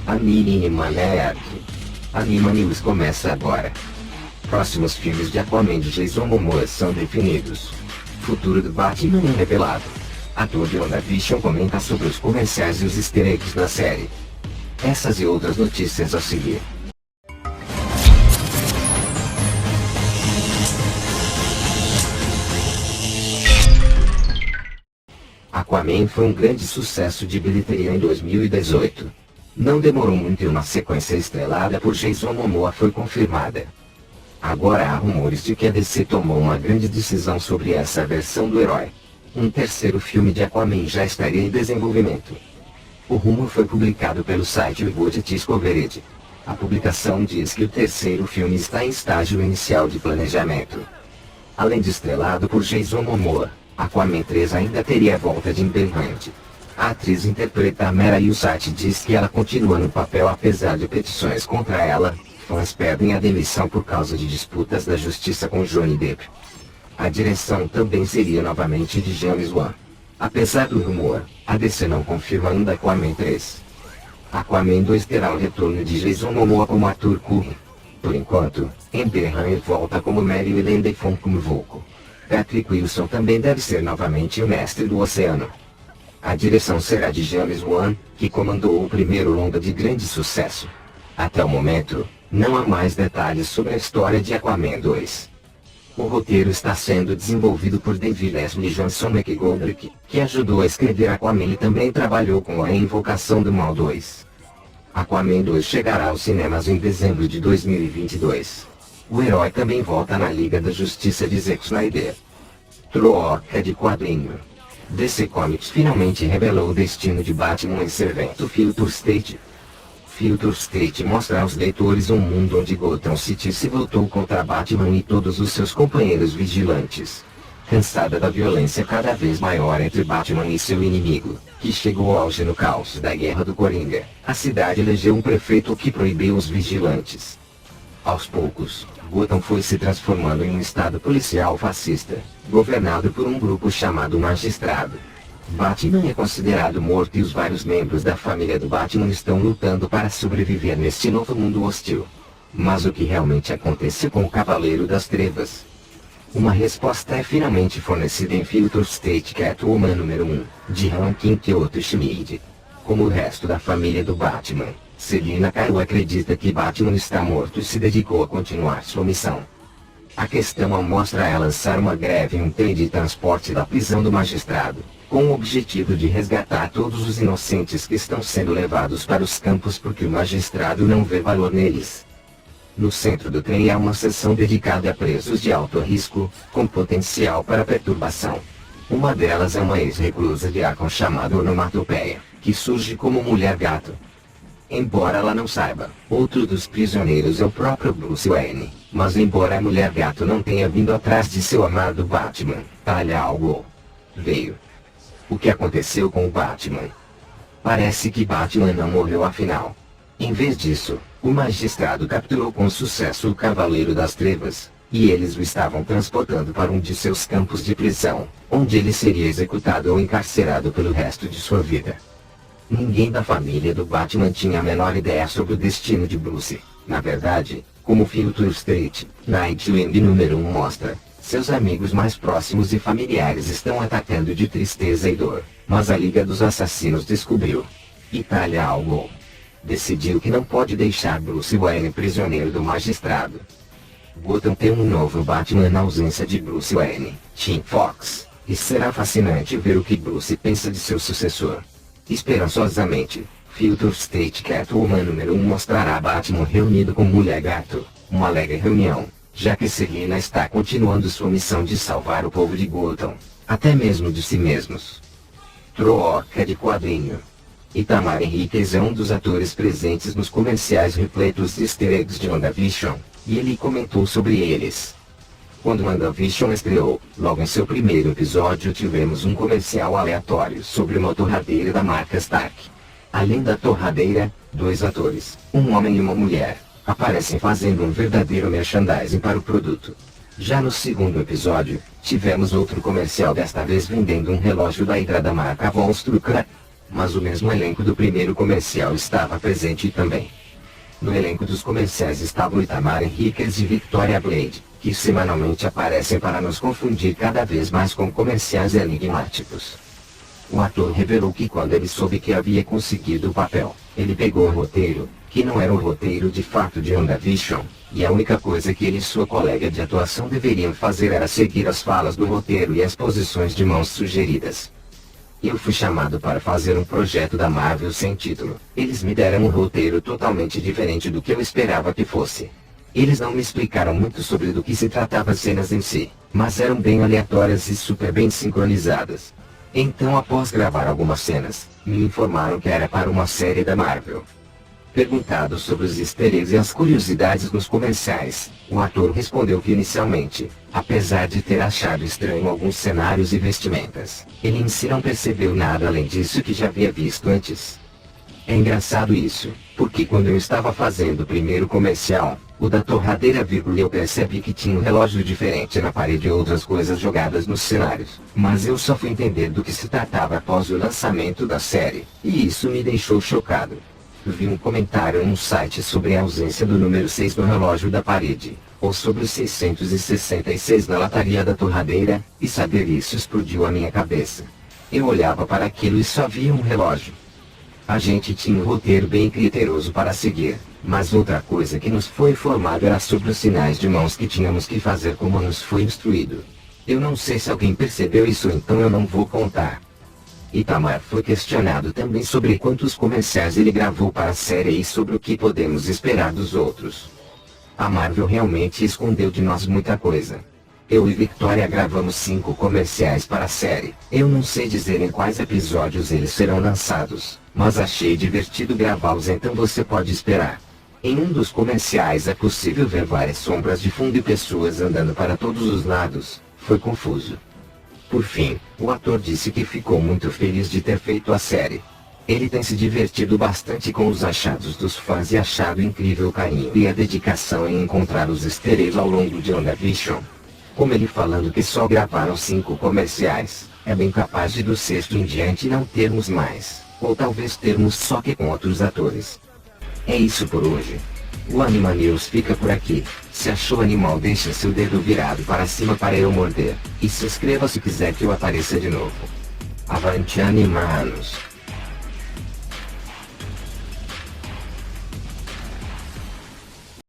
Anima Nerd. Anima News começa agora. Próximos filmes de Aquaman de Jason Momoa são definidos. Futuro do Batman é revelado. Ator de WandaVision comenta sobre os comerciais e os easter eggs na série. Essas e outras notícias a seguir. Aquaman foi um grande sucesso de bilheteria em 2018. Não demorou muito e uma sequência estrelada por Jason Momoa foi confirmada. Agora há rumores de que a DC tomou uma grande decisão sobre essa versão do herói. Um terceiro filme de Aquaman já estaria em desenvolvimento. O rumor foi publicado pelo site Hollywood Discovery. A publicação diz que o terceiro filme está em estágio inicial de planejamento. Além de estrelado por Jason Momoa, Aquaman 3 ainda teria a volta de Amber Heard. A atriz interpreta a Mera e o site diz que ela continua no papel apesar de petições contra ela. Fãs pedem a demissão por causa de disputas da justiça com Johnny Depp. A direção também seria novamente de James Wan. Apesar do rumor, a DC não confirma ainda Aquaman 3. Aquaman 2 terá o retorno de Jason Momoa como ator Curry. Por enquanto, Amber Heard volta como Mary e Willem Dafoe como Vulco. Patrick Wilson também deve ser novamente o mestre do oceano. A direção será de James Wan, que comandou o primeiro longa de grande sucesso. Até o momento, não há mais detalhes sobre a história de Aquaman 2. O roteiro está sendo desenvolvido por David Leslie Johnson McGoldrick, que ajudou a escrever Aquaman e também trabalhou com a Invocação do Mal 2. Aquaman 2 chegará aos cinemas em dezembro de 2022. O herói também volta na Liga da Justiça de Zack Snyder. Troca de quadrinho. DC Comics finalmente revelou o destino de Batman em seu evento Future State. Future State mostra aos leitores um mundo onde Gotham City se voltou contra Batman e todos os seus companheiros vigilantes. Cansada da violência cada vez maior entre Batman e seu inimigo, que chegou ao auge no caos da Guerra do Coringa, a cidade elegeu um prefeito que proibiu os vigilantes. Aos poucos, Gotham foi se transformando em um estado policial fascista, governado por um grupo chamado Magistrado. Batman é considerado morto e os vários membros da família do Batman estão lutando para sobreviver neste novo mundo hostil. Mas o que realmente aconteceu com o Cavaleiro das Trevas? Uma resposta é finalmente fornecida em Future State Catwoman número 1, de Joaquin Kyoto Schmid. Como o resto da família do Batman, Selina Kyle acredita que Batman está morto e se dedicou a continuar sua missão. A questão mostra ela lançar uma greve em um trem de transporte da prisão do magistrado, com o objetivo de resgatar todos os inocentes que estão sendo levados para os campos porque o magistrado não vê valor neles. No centro do trem há uma seção dedicada a presos de alto risco, com potencial para perturbação. Uma delas é uma ex-reclusa de Arkham chamada Onomatopeia, que surge como Mulher-Gato. Embora ela não saiba, outro dos prisioneiros é o próprio Bruce Wayne, mas embora a Mulher-Gato não tenha vindo atrás de seu amado Batman, Talia al Ghul veio. O que aconteceu com o Batman? Parece que Batman não morreu afinal. Em vez disso, o magistrado capturou com sucesso o Cavaleiro das Trevas, e eles o estavam transportando para um de seus campos de prisão, onde ele seria executado ou encarcerado pelo resto de sua vida. Ninguém da família do Batman tinha a menor ideia sobre o destino de Bruce. Na verdade, como Future State, Nightwing número 1 mostra, seus amigos mais próximos e familiares estão atacando de tristeza e dor, mas a Liga dos Assassinos descobriu. E Talia al Ghul decidiu que não pode deixar Bruce Wayne prisioneiro do magistrado. Gotham tem um novo Batman na ausência de Bruce Wayne, Tim Fox, e será fascinante ver o que Bruce pensa de seu sucessor. Esperançosamente, Future State Catwoman número 1 mostrará Batman reunido com Mulher-Gato, uma alegre reunião, já que Selina está continuando sua missão de salvar o povo de Gotham, até mesmo de si mesmos. Troca de quadrinho. Itamar Henriquez é um dos atores presentes nos comerciais repletos de easter eggs de WandaVision, e ele comentou sobre eles. Quando WandaVision estreou, logo em seu primeiro episódio tivemos um comercial aleatório sobre uma torradeira da marca Stark. Além da torradeira, dois atores, um homem e uma mulher, aparecem fazendo um verdadeiro merchandising para o produto. Já no segundo episódio, tivemos outro comercial desta vez vendendo um relógio da Hydra da marca Von Strucker. mas o mesmo elenco do primeiro comercial estava presente também. No elenco dos comerciais estavam Itamar Henriquez e Victoria Blade, que semanalmente aparecem para nos confundir cada vez mais com comerciais enigmáticos. O ator revelou que quando ele soube que havia conseguido o papel, ele pegou o roteiro, que não era o roteiro de fato de WandaVision, e a única coisa que ele e sua colega de atuação deveriam fazer era seguir as falas do roteiro e as posições de mãos sugeridas. Eu fui chamado para fazer um projeto da Marvel sem título. Eles me deram um roteiro totalmente diferente do que eu esperava que fosse. Eles não me explicaram muito sobre do que se tratava as cenas em si, mas eram bem aleatórias e super bem sincronizadas. Então, após gravar algumas cenas, me informaram que era para uma série da Marvel. Perguntado sobre os easter eggs e as curiosidades nos comerciais, o ator respondeu que inicialmente, apesar de ter achado estranho alguns cenários e vestimentas, ele em si não percebeu nada além disso que já havia visto antes. É engraçado isso, porque quando eu estava fazendo o primeiro comercial, o da torradeira, eu percebi que tinha um relógio diferente na parede e outras coisas jogadas nos cenários, mas eu só fui entender do que se tratava após o lançamento da série, e isso me deixou chocado. Vi um comentário em um site sobre a ausência do número 6 no relógio da parede, ou sobre os 666 na lataria da torradeira, e saber isso explodiu a minha cabeça. Eu olhava para aquilo e só via um relógio. A gente tinha um roteiro bem criterioso para seguir, mas outra coisa que nos foi informado era sobre os sinais de mãos que tínhamos que fazer como nos foi instruído. Eu não sei se alguém percebeu isso, então eu não vou contar. Itamar foi questionado também sobre quantos comerciais ele gravou para a série e sobre o que podemos esperar dos outros. A Marvel realmente escondeu de nós muita coisa. Eu e Victoria gravamos 5 comerciais para a série. Eu não sei dizer em quais episódios eles serão lançados, mas achei divertido gravá-los, então você pode esperar. Em um dos comerciais é possível ver várias sombras de fundo e pessoas andando para todos os lados. Foi confuso. Por fim, o ator disse que ficou muito feliz de ter feito a série. Ele tem se divertido bastante com os achados dos fãs e achado incrível o carinho e a dedicação em encontrar os easter eggs ao longo de WandaVision. Como ele falando que só gravaram 5 comerciais, é bem capaz de do 6º em diante não termos mais, ou talvez termos só que com outros atores. É isso por hoje. O Anima News fica por aqui. Se achou animal, deixa seu dedo virado para cima para eu morder, e se inscreva se quiser que eu apareça de novo. Avante Animanos!